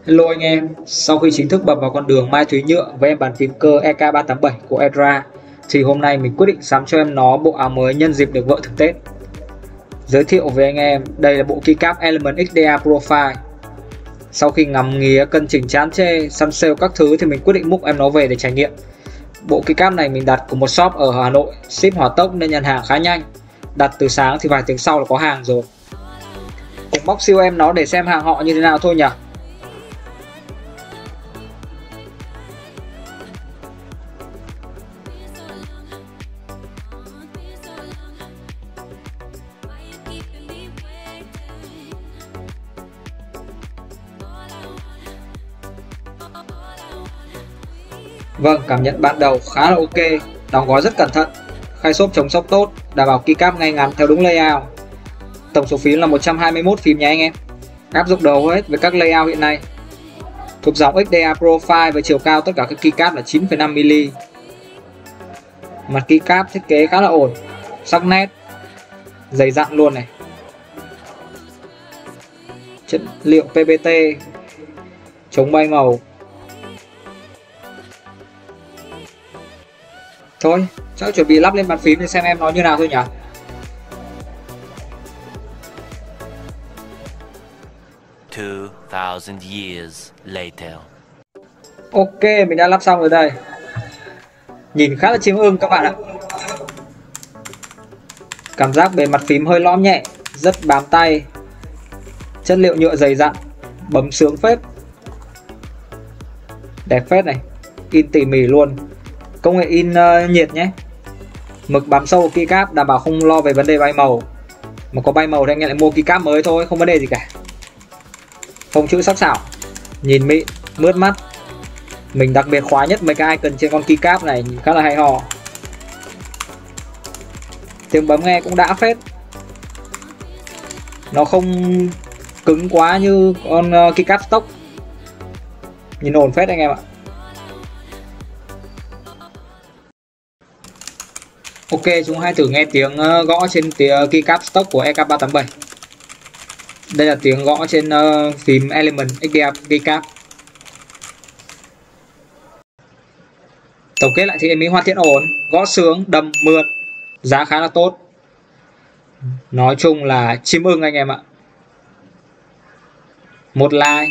Hello anh em, sau khi chính thức bập vào con đường mai thúy nhựa với em bàn phím cơ EK387 của Edra thì hôm nay mình quyết định sắm cho em nó bộ áo mới nhân dịp được vợ thưởng Tết. Giới thiệu với anh em, đây là bộ keycap Element XDA Profile. Sau khi ngắm nghía cân chỉnh chán chê, săn sale các thứ thì mình quyết định múc em nó về để trải nghiệm. Bộ keycap này mình đặt của một shop ở Hà Nội, ship hỏa tốc nên nhận hàng khá nhanh. Đặt từ sáng thì vài tiếng sau là có hàng rồi. Cùng bóc siêu em nó để xem hàng họ như thế nào thôi nhỉ. Vâng, cảm nhận ban đầu khá là ok, đóng gói rất cẩn thận, khai xốp chống sốc tốt, đảm bảo keycap ngay ngắn theo đúng layout. Tổng số phím là 121 phím nhé anh em, áp dụng đầu hết với các layout hiện nay. Thuộc dòng XDA Profile với chiều cao tất cả các keycap là 9,5 mm. Mặt keycap thiết kế khá là ổn, sắc nét, dày dặn luôn này. Chất liệu PPT, chống bay màu. Thôi, chắc chuẩn bị lắp lên bàn phím để xem em nó như nào thôi nhỉ. Years later. Ok, mình đã lắp xong rồi đây. Nhìn khá là chiếm ưng các bạn ạ. Cảm giác bề mặt phím hơi lõm nhẹ, rất bám tay. Chất liệu nhựa dày dặn, bấm sướng phết. Đẹp phết này, in tỉ mỉ luôn. Công nghệ in nhiệt nhé. Mực bám sâu vào keycap đảm bảo không lo về vấn đề bay màu. Mà có bay màu thì anh em lại mua keycap mới thôi, không vấn đề gì cả. Phông chữ sắc sảo, nhìn mịn, mướt mắt. Mình đặc biệt khoái nhất mấy cái icon trên con keycap này, nhìn khá là hay ho. Tiếng bấm nghe cũng đã phết. Nó không cứng quá như con keycap stock. Nhìn ổn phết anh em ạ. Ok, chúng hãy thử nghe tiếng gõ trên keycap stock của EK387. Đây là tiếng gõ trên phím Element XDA keycap. Tổng kết lại thì em ý hoàn thiện ổn, gõ sướng, đầm, mượt, giá khá là tốt. Nói chung là chiêm ưng anh em ạ. Một like